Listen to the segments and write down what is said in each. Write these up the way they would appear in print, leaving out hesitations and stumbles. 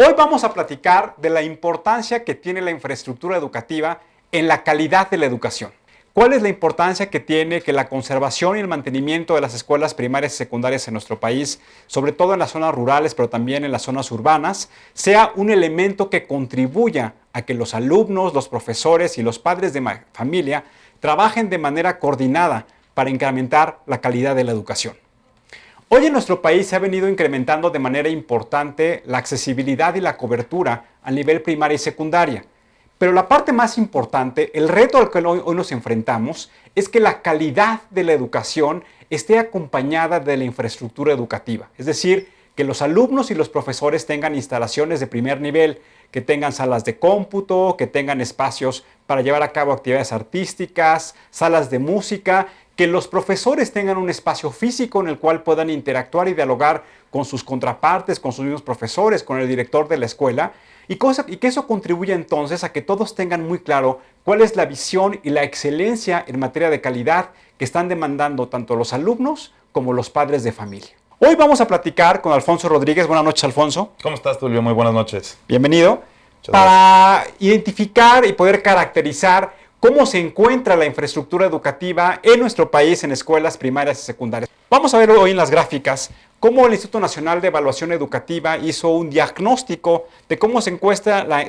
Hoy vamos a platicar de la importancia que tiene la infraestructura educativa en la calidad de la educación. ¿Cuál es la importancia que tiene que la conservación y el mantenimiento de las escuelas primarias y secundarias en nuestro país, sobre todo en las zonas rurales, pero también en las zonas urbanas, sea un elemento que contribuya a que los alumnos, los profesores y los padres de familia trabajen de manera coordinada para incrementar la calidad de la educación? Hoy en nuestro país se ha venido incrementando de manera importante la accesibilidad y la cobertura a nivel primaria y secundaria. Pero la parte más importante, el reto al que hoy nos enfrentamos, es que la calidad de la educación esté acompañada de la infraestructura educativa. Es decir, que los alumnos y los profesores tengan instalaciones de primer nivel, que tengan salas de cómputo, que tengan espacios para llevar a cabo actividades artísticas, salas de música, que los profesores tengan un espacio físico en el cual puedan interactuar y dialogar con sus contrapartes, con sus mismos profesores, con el director de la escuela, y que eso contribuya entonces a que todos tengan muy claro cuál es la visión y la excelencia en materia de calidad que están demandando tanto los alumnos como los padres de familia. Hoy vamos a platicar con Alfonso Rodríguez. Buenas noches, Alfonso. ¿Cómo estás, Tulio? Muy buenas noches. Bienvenido. Para identificar y poder caracterizar cómo se encuentra la infraestructura educativa en nuestro país en escuelas primarias y secundarias. Vamos a ver hoy en las gráficas cómo el Instituto Nacional de Evaluación Educativa hizo un diagnóstico de cómo se encuentra la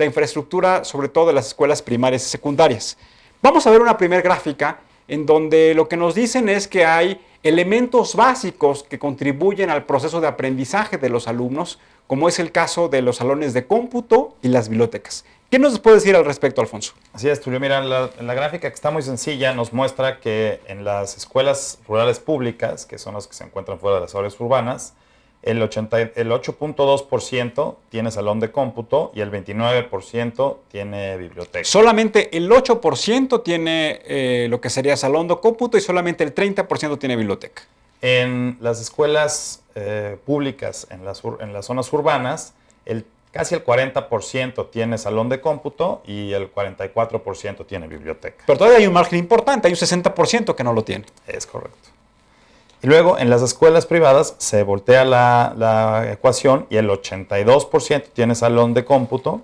infraestructura, sobre todo de las escuelas primarias y secundarias. Vamos a ver una primera gráfica en donde lo que nos dicen es que hay elementos básicos que contribuyen al proceso de aprendizaje de los alumnos, como es el caso de los salones de cómputo y las bibliotecas. ¿Qué nos puede decir al respecto, Alfonso? Así es, Tulio. Mira, en la gráfica, que está muy sencilla, nos muestra que en las escuelas rurales públicas, que son las que se encuentran fuera de las áreas urbanas, el 8.2% tiene salón de cómputo y el 29% tiene biblioteca. Solamente el 8% tiene lo que sería salón de cómputo y solamente el 30% tiene biblioteca. En las escuelas públicas en las zonas urbanas, casi el 40% tiene salón de cómputo y el 44% tiene biblioteca. Pero todavía hay un margen importante, hay un 60% que no lo tiene. Es correcto. Y luego en las escuelas privadas se voltea la ecuación y el 82% tiene salón de cómputo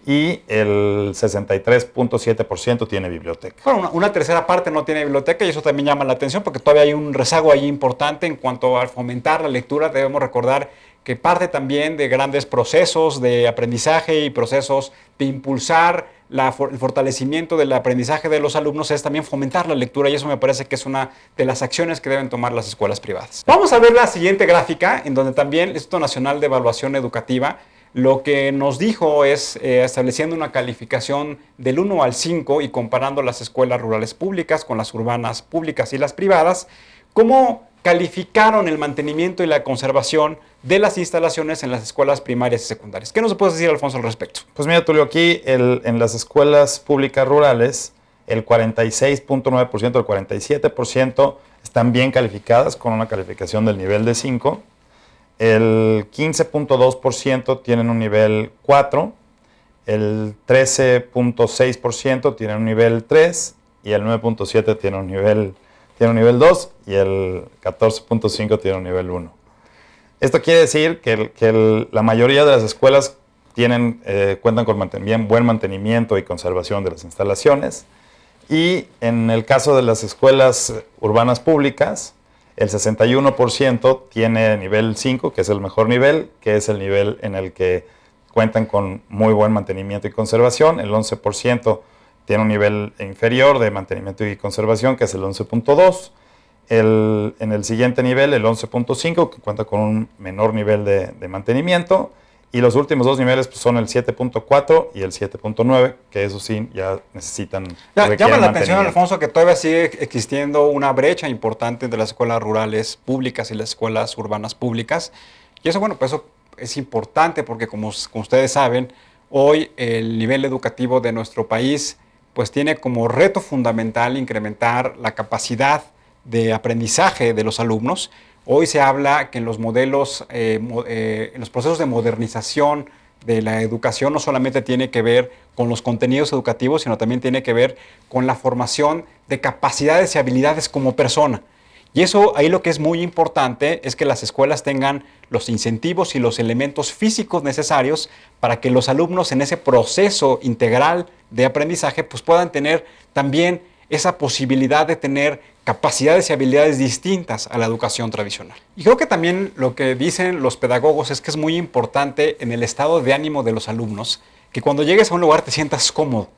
y el 63.7% tiene biblioteca. Bueno, una tercera parte no tiene biblioteca y eso también llama la atención porque todavía hay un rezago ahí importante en cuanto a fomentar la lectura. Debemos recordar que parte también de grandes procesos de aprendizaje y procesos de impulsar el fortalecimiento del aprendizaje de los alumnos es también fomentar la lectura, y eso me parece que es una de las acciones que deben tomar las escuelas privadas. Vamos a ver la siguiente gráfica, en donde también el Instituto Nacional de Evaluación Educativa lo que nos dijo es, estableciendo una calificación del 1 al 5 y comparando las escuelas rurales públicas con las urbanas públicas y las privadas, cómo calificaron el mantenimiento y la conservación de las instalaciones en las escuelas primarias y secundarias. ¿Qué nos puedes decir, Alfonso, al respecto? Pues mira, Tulio, aquí en las escuelas públicas rurales, el 46.9%, el 47% están bien calificadas con una calificación del nivel de 5. El 15.2% tienen un nivel 4, el 13.6% tienen un nivel 3 y el 9.7% tiene un nivel 2 y el 14.5% tiene un nivel 1. Esto quiere decir que la mayoría de las escuelas cuentan con buen mantenimiento y conservación de las instalaciones, y en el caso de las escuelas urbanas públicas, el 61% tiene nivel 5, que es el mejor nivel, que es el nivel en el que cuentan con muy buen mantenimiento y conservación. El 11% tiene un nivel inferior de mantenimiento y conservación, que es el 11.2. En el siguiente nivel, el 11.5, que cuenta con un menor nivel de mantenimiento. Y los últimos dos niveles pues, son el 7.4 y el 7.9, que eso sí ya necesitan. Llama la atención, Alfonso, que todavía sigue existiendo una brecha importante entre las escuelas rurales públicas y las escuelas urbanas públicas. Y eso, bueno, pues eso es importante porque, como ustedes saben, hoy el nivel educativo de nuestro país pues tiene como reto fundamental incrementar la capacidad de aprendizaje de los alumnos. Hoy se habla que en los modelos, en los procesos de modernización de la educación no solamente tiene que ver con los contenidos educativos, sino también tiene que ver con la formación de capacidades y habilidades como persona. Y eso ahí lo que es muy importante es que las escuelas tengan los incentivos y los elementos físicos necesarios para que los alumnos en ese proceso integral de aprendizaje pues puedan tener también esa posibilidad de tener capacidades y habilidades distintas a la educación tradicional. Y creo que también lo que dicen los pedagogos es que es muy importante en el estado de ánimo de los alumnos que cuando llegues a un lugar te sientas cómodo,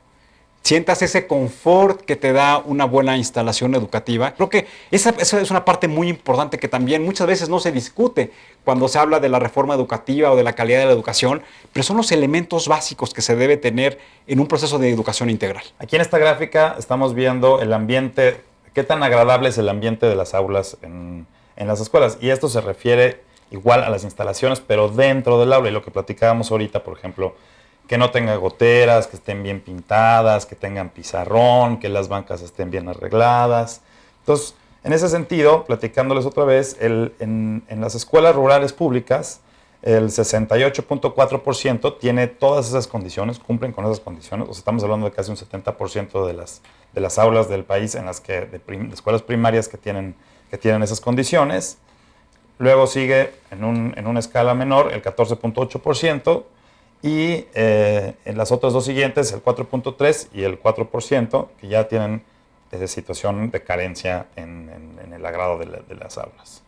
sientas ese confort que te da una buena instalación educativa. Creo que esa es una parte muy importante que también muchas veces no se discute cuando se habla de la reforma educativa o de la calidad de la educación, pero son los elementos básicos que se debe tener en un proceso de educación integral. Aquí en esta gráfica estamos viendo el ambiente, qué tan agradable es el ambiente de las aulas en las escuelas. Y esto se refiere igual a las instalaciones, pero dentro del aula. Y lo que platicábamos ahorita, por ejemplo, que no tenga goteras, que estén bien pintadas, que tengan pizarrón, que las bancas estén bien arregladas. Entonces, en ese sentido, platicándoles otra vez, en las escuelas rurales públicas, el 68.4% tiene todas esas condiciones, cumplen con esas condiciones. O sea, estamos hablando de casi un 70% de las aulas del país en las que, de escuelas primarias que tienen esas condiciones. Luego sigue en una escala menor el 14.8%. Y en las otras dos siguientes, el 4.3% y el 4%, que ya tienen situación de carencia en el agrado de las aulas.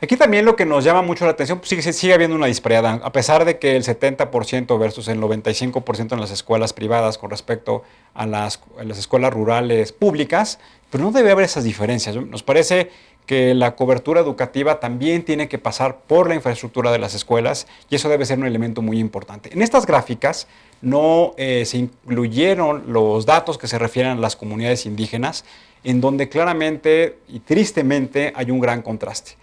Aquí también lo que nos llama mucho la atención, pues sigue habiendo una disparidad, a pesar de que el 70% versus el 95% en las escuelas privadas con respecto a las escuelas rurales públicas, pero no debe haber esas diferencias. Nos parece que la cobertura educativa también tiene que pasar por la infraestructura de las escuelas y eso debe ser un elemento muy importante. En estas gráficas no se incluyeron los datos que se refieren a las comunidades indígenas, en donde claramente y tristemente hay un gran contraste.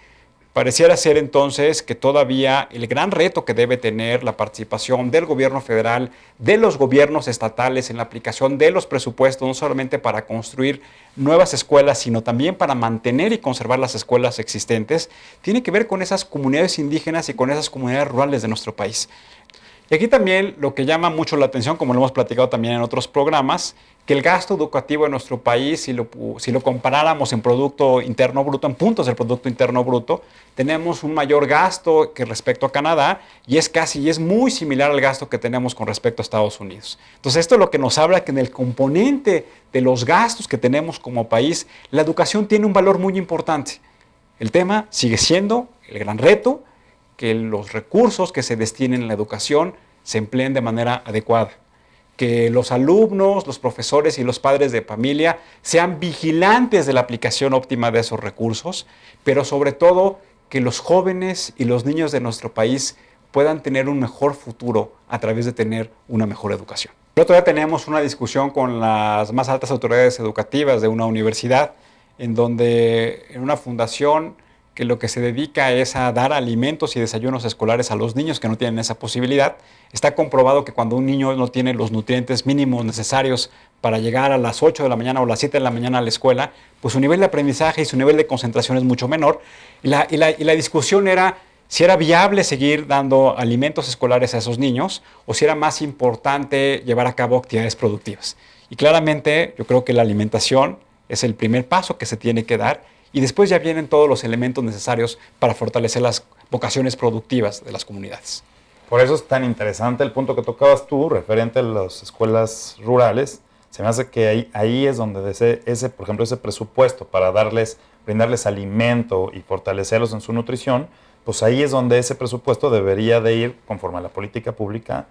Pareciera ser entonces que todavía el gran reto que debe tener la participación del gobierno federal, de los gobiernos estatales en la aplicación de los presupuestos, no solamente para construir nuevas escuelas, sino también para mantener y conservar las escuelas existentes, tiene que ver con esas comunidades indígenas y con esas comunidades rurales de nuestro país. Y aquí también lo que llama mucho la atención, como lo hemos platicado también en otros programas, que el gasto educativo en nuestro país, si lo comparáramos en Producto Interno Bruto, en puntos del Producto Interno Bruto, tenemos un mayor gasto que respecto a Canadá y es muy similar al gasto que tenemos con respecto a Estados Unidos. Entonces esto es lo que nos habla que en el componente de los gastos que tenemos como país, la educación tiene un valor muy importante. El tema sigue siendo el gran reto, que los recursos que se destinen a la educación se empleen de manera adecuada, que los alumnos, los profesores y los padres de familia sean vigilantes de la aplicación óptima de esos recursos, pero sobre todo que los jóvenes y los niños de nuestro país puedan tener un mejor futuro a través de tener una mejor educación. El otro día teníamos una discusión con las más altas autoridades educativas de una universidad, en donde en una fundación que lo que se dedica es a dar alimentos y desayunos escolares a los niños que no tienen esa posibilidad. Está comprobado que cuando un niño no tiene los nutrientes mínimos necesarios para llegar a las 8 de la mañana o las 7 de la mañana a la escuela, pues su nivel de aprendizaje y su nivel de concentración es mucho menor. Y la discusión era si era viable seguir dando alimentos escolares a esos niños o si era más importante llevar a cabo actividades productivas. Y claramente yo creo que la alimentación es el primer paso que se tiene que dar y después ya vienen todos los elementos necesarios para fortalecer las vocaciones productivas de las comunidades. Por eso es tan interesante el punto que tocabas tú, referente a las escuelas rurales. Se me hace que ahí es donde por ejemplo, ese presupuesto para brindarles alimento y fortalecerlos en su nutrición, pues ahí es donde ese presupuesto debería de ir conforme a la política pública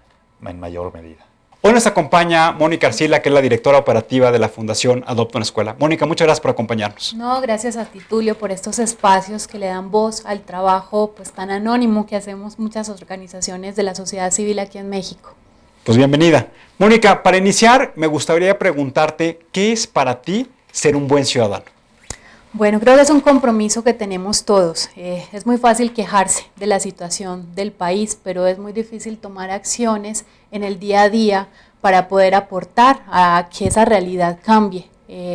en mayor medida. Hoy nos acompaña Mónica Arcila, que es la directora operativa de la Fundación Adopta una Escuela. Mónica, muchas gracias por acompañarnos. No, gracias a ti, Tulio, por estos espacios que le dan voz al trabajo pues tan anónimo que hacemos muchas organizaciones de la sociedad civil aquí en México. Pues bienvenida. Mónica, para iniciar, me gustaría preguntarte, ¿qué es para ti ser un buen ciudadano? Bueno, creo que es un compromiso que tenemos todos. Es muy fácil quejarse de la situación del país, pero es muy difícil tomar acciones en el día a día para poder aportar a que esa realidad cambie.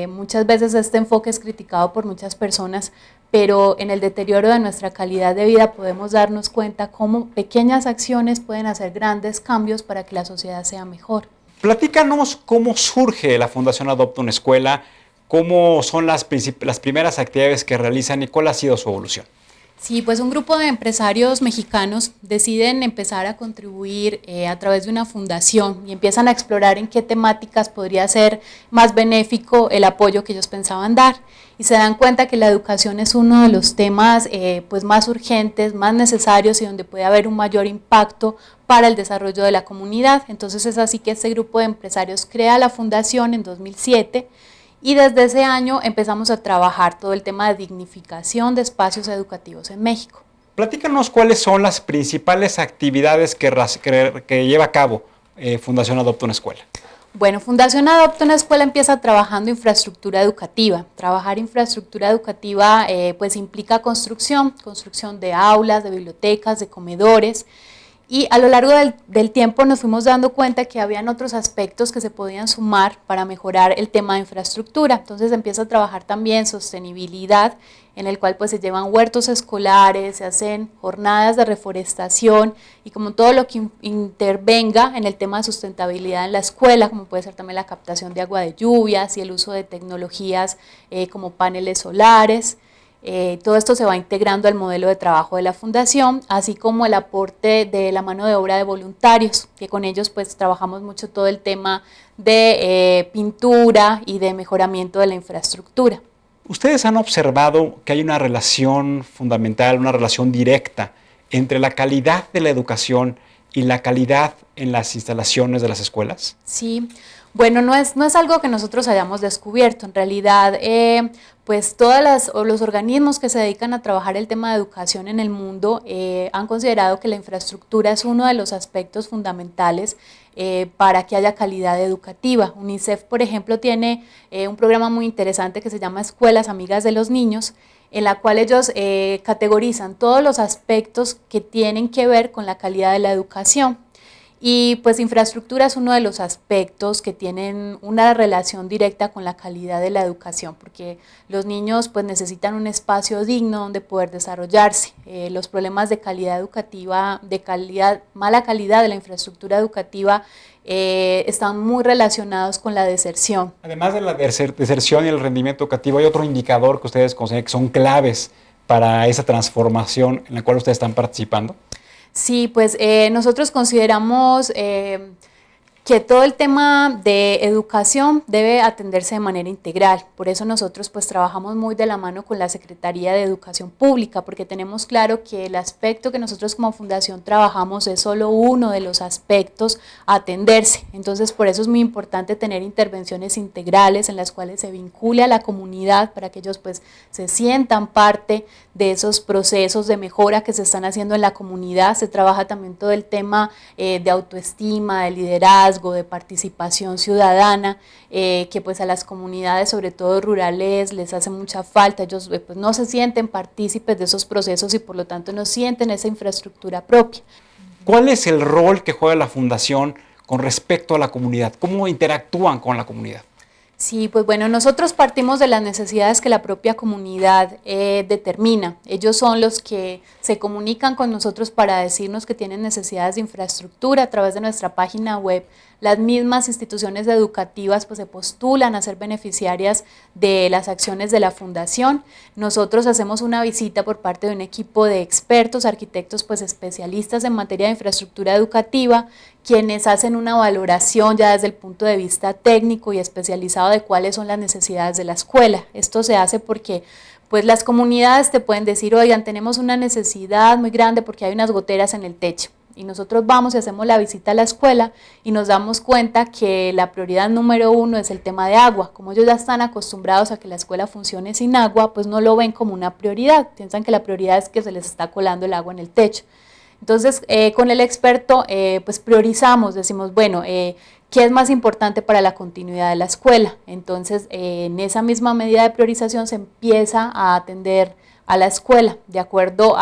Muchas veces este enfoque es criticado por muchas personas, pero en el deterioro de nuestra calidad de vida podemos darnos cuenta cómo pequeñas acciones pueden hacer grandes cambios para que la sociedad sea mejor. Platícanos cómo surge la Fundación Adopta una Escuela. ¿Cómo son las primeras actividades que realizan y cuál ha sido su evolución? Sí, pues un grupo de empresarios mexicanos deciden empezar a contribuir a través de una fundación y empiezan a explorar en qué temáticas podría ser más benéfico el apoyo que ellos pensaban dar. Y se dan cuenta que la educación es uno de los temas pues más urgentes, más necesarios y donde puede haber un mayor impacto para el desarrollo de la comunidad. Entonces es así que este grupo de empresarios crea la fundación en 2007. Y desde ese año empezamos a trabajar todo el tema de dignificación de espacios educativos en México. Platícanos cuáles son las principales actividades que lleva a cabo Fundación Adopta una Escuela. Bueno, Fundación Adopta una Escuela empieza trabajando infraestructura educativa. Trabajar infraestructura educativa pues implica construcción de aulas, de bibliotecas, de comedores. Y a lo largo del tiempo nos fuimos dando cuenta que habían otros aspectos que se podían sumar para mejorar el tema de infraestructura. Entonces empieza a trabajar también sostenibilidad, en el cual pues se llevan huertos escolares, se hacen jornadas de reforestación y como todo lo que intervenga en el tema de sustentabilidad en la escuela, como puede ser también la captación de agua de lluvias y el uso de tecnologías como paneles solares. Todo esto se va integrando al modelo de trabajo de la fundación, así como el aporte de la mano de obra de voluntarios, que con ellos pues trabajamos mucho todo el tema de pintura y de mejoramiento de la infraestructura. ¿Ustedes han observado que hay una relación fundamental, una relación directa entre la calidad de la educación y la calidad en las instalaciones de las escuelas? Sí, bueno, no es algo que nosotros hayamos descubierto. En realidad, pues todos los organismos que se dedican a trabajar el tema de educación en el mundo han considerado que la infraestructura es uno de los aspectos fundamentales para que haya calidad educativa. UNICEF, por ejemplo, tiene un programa muy interesante que se llama Escuelas Amigas de los Niños, en la cual ellos categorizan todos los aspectos que tienen que ver con la calidad de la educación. Y pues infraestructura es uno de los aspectos que tienen una relación directa con la calidad de la educación, porque los niños pues necesitan un espacio digno donde poder desarrollarse. Los problemas de calidad educativa, mala calidad de la infraestructura educativa están muy relacionados con la deserción. Además de la deserción y el rendimiento educativo, ¿hay otro indicador que ustedes consideran que son claves para esa transformación en la cual ustedes están participando? Sí, pues nosotros consideramos que todo el tema de educación debe atenderse de manera integral. Por eso nosotros pues trabajamos muy de la mano con la Secretaría de Educación Pública, porque tenemos claro que el aspecto que nosotros como fundación trabajamos es solo uno de los aspectos a atenderse. Entonces por eso es muy importante tener intervenciones integrales en las cuales se vincule a la comunidad para que ellos pues se sientan parte de esos procesos de mejora que se están haciendo en la comunidad. Se trabaja también todo el tema de autoestima, de liderazgo, de participación ciudadana, que pues a las comunidades, sobre todo rurales, les hace mucha falta. Ellos pues no se sienten partícipes de esos procesos y por lo tanto no sienten esa infraestructura propia. ¿Cuál es el rol que juega la fundación con respecto a la comunidad? ¿Cómo interactúan con la comunidad? Sí, pues bueno, nosotros partimos de las necesidades que la propia comunidad determina. Ellos son los que se comunican con nosotros para decirnos que tienen necesidades de infraestructura a través de nuestra página web. Las mismas instituciones educativas pues se postulan a ser beneficiarias de las acciones de la fundación. Nosotros hacemos una visita por parte de un equipo de expertos, arquitectos pues especialistas en materia de infraestructura educativa, quienes hacen una valoración ya desde el punto de vista técnico y especializado de cuáles son las necesidades de la escuela. Esto se hace porque pues las comunidades te pueden decir, oigan, tenemos una necesidad muy grande porque hay unas goteras en el techo. Y nosotros vamos y hacemos la visita a la escuela y nos damos cuenta que la prioridad número uno es el tema de agua. Como ellos ya están acostumbrados a que la escuela funcione sin agua, pues no lo ven como una prioridad. Piensan que la prioridad es que se les está colando el agua en el techo. Entonces, con el experto, pues priorizamos, decimos, bueno, ¿qué es más importante para la continuidad de la escuela? Entonces, en esa misma medida de priorización se empieza a atender a la escuela, de acuerdo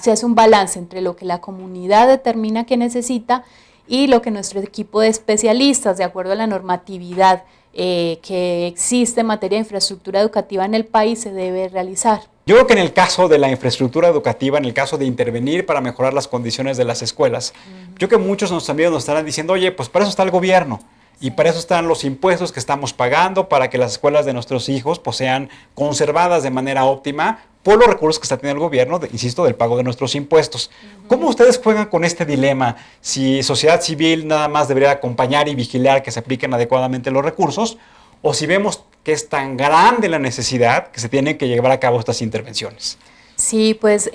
se hace un balance entre lo que la comunidad determina que necesita y lo que nuestro equipo de especialistas, de acuerdo a la normatividad que existe en materia de infraestructura educativa en el país, se debe realizar. Yo creo que en el caso de la infraestructura educativa, en el caso de intervenir para mejorar las condiciones de las escuelas, yo creo que muchos de nuestros amigos nos estarán diciendo, oye, pues para eso está el gobierno. Y para eso están los impuestos que estamos pagando, para que las escuelas de nuestros hijos pues, sean conservadas de manera óptima por los recursos que está teniendo el gobierno, insisto, del pago de nuestros impuestos. ¿Cómo ustedes juegan con este dilema? Si sociedad civil nada más debería acompañar y vigilar que se apliquen adecuadamente los recursos, o si vemos que es tan grande la necesidad que se tienen que llevar a cabo estas intervenciones. Sí, pues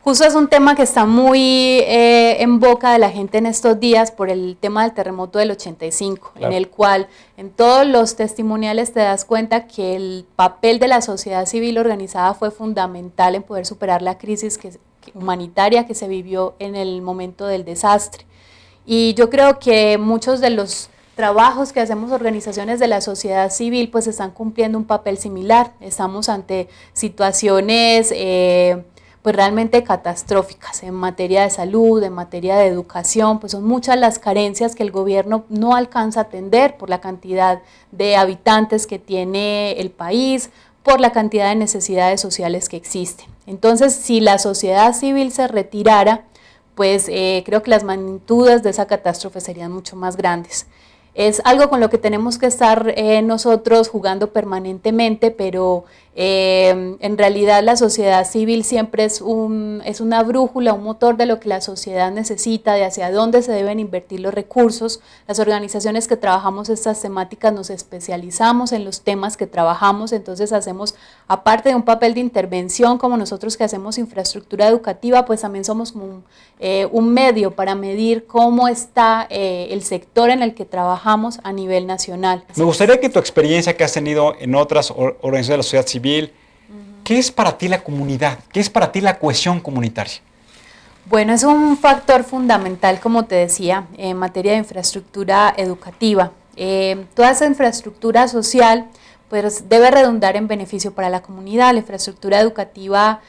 justo es un tema que está muy en boca de la gente en estos días por el tema del terremoto del 85, claro. En el cual en todos los testimoniales te das cuenta que el papel de la sociedad civil organizada fue fundamental en poder superar la crisis humanitaria que se vivió en el momento del desastre. Y yo creo que muchos de los trabajos que hacemos organizaciones de la sociedad civil pues están cumpliendo un papel similar. Estamos ante situaciones pues realmente catastróficas en materia de salud, en materia de educación, pues son muchas las carencias que el gobierno no alcanza a atender por la cantidad de habitantes que tiene el país, por la cantidad de necesidades sociales que existen. Entonces, si la sociedad civil se retirara, pues creo que las magnitudes de esa catástrofe serían mucho más grandes. Es algo con lo que tenemos que estar nosotros jugando permanentemente, pero en realidad la sociedad civil siempre es una brújula, un motor de lo que la sociedad necesita, de hacia dónde se deben invertir los recursos. Las organizaciones que trabajamos estas temáticas nos especializamos en los temas que trabajamos, entonces hacemos, aparte de un papel de intervención como nosotros que hacemos infraestructura educativa, pues también somos como un medio para medir cómo está el sector en el que trabajamos a nivel nacional. Me gustaría que tu experiencia que has tenido en otras organizaciones de la sociedad civil, ¿qué es para ti la comunidad? ¿Qué es para ti la cohesión comunitaria? Bueno, es un factor fundamental, como te decía, en materia de infraestructura educativa. Toda esa infraestructura social pues, debe redundar en beneficio para la comunidad. La infraestructura educativa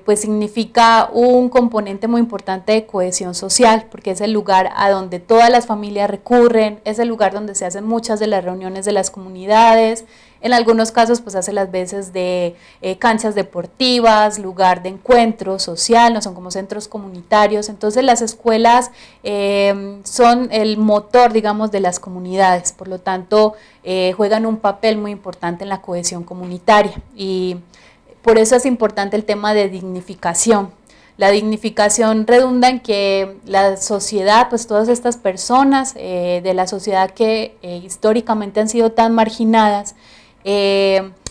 pues significa un componente muy importante de cohesión social, porque es el lugar a donde todas las familias recurren, es el lugar donde se hacen muchas de las reuniones de las comunidades, en algunos casos pues hace las veces de canchas deportivas, lugar de encuentro social, no son como centros comunitarios. Entonces las escuelas son el motor, digamos, de las comunidades, por lo tanto juegan un papel muy importante en la cohesión comunitaria y por eso es importante el tema de dignificación. La dignificación redunda en que la sociedad, pues todas estas personas de la sociedad que históricamente han sido tan marginadas,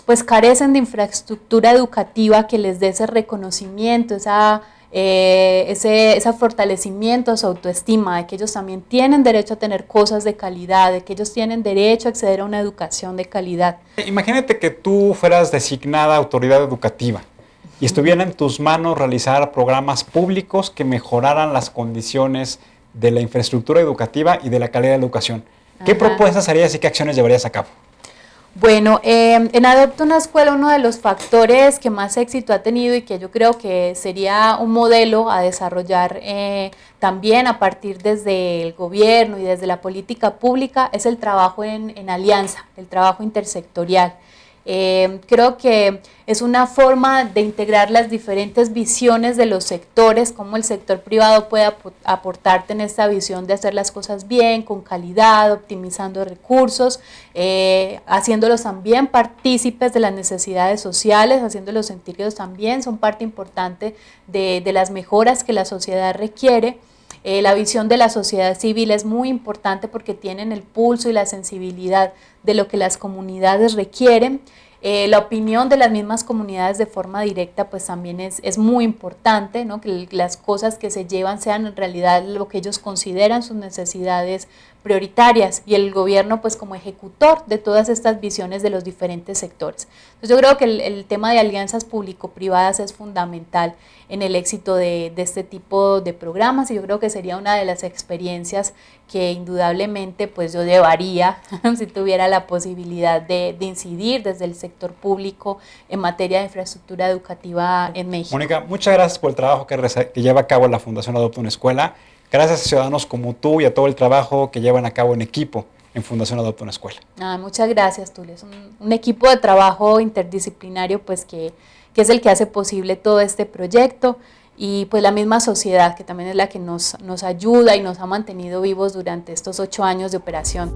pues carecen de infraestructura educativa que les dé ese reconocimiento, ese fortalecimiento a su autoestima, de que ellos también tienen derecho a tener cosas de calidad, de que ellos tienen derecho a acceder a una educación de calidad. Imagínate que tú fueras designada autoridad educativa y estuviera en tus manos realizar programas públicos que mejoraran las condiciones de la infraestructura educativa y de la calidad de la educación. ¿Qué propuestas harías y qué acciones llevarías a cabo? Bueno, en Adopta una Escuela uno de los factores que más éxito ha tenido y que yo creo que sería un modelo a desarrollar también a partir desde el gobierno y desde la política pública es el trabajo en alianza, el trabajo intersectorial. Creo que es una forma de integrar las diferentes visiones de los sectores, cómo el sector privado puede aportarte en esta visión de hacer las cosas bien, con calidad, optimizando recursos, haciéndolos también partícipes de las necesidades sociales, haciéndolos sentir que ellos también son parte importante de las mejoras que la sociedad requiere. La visión de la sociedad civil es muy importante porque tienen el pulso y la sensibilidad de lo que las comunidades requieren. La opinión de las mismas comunidades de forma directa pues también es muy importante, ¿no? Que las cosas que se llevan sean en realidad lo que ellos consideran sus necesidades prioritarias y el gobierno pues como ejecutor de todas estas visiones de los diferentes sectores. Entonces yo creo que el tema de alianzas público-privadas es fundamental en el éxito de este tipo de programas y yo creo que sería una de las experiencias que indudablemente pues yo llevaría si tuviera la posibilidad de incidir desde el sector público en materia de infraestructura educativa en México. Mónica, muchas gracias por el trabajo que lleva a cabo la Fundación Adopta una Escuela. Gracias a ciudadanos como tú y a todo el trabajo que llevan a cabo en equipo en Fundación Adopta una Escuela. Muchas gracias, Tulio. Es un equipo de trabajo interdisciplinario pues que es el que hace posible todo este proyecto y pues la misma sociedad, que también es la que nos ayuda y nos ha mantenido vivos durante estos 8 años de operación.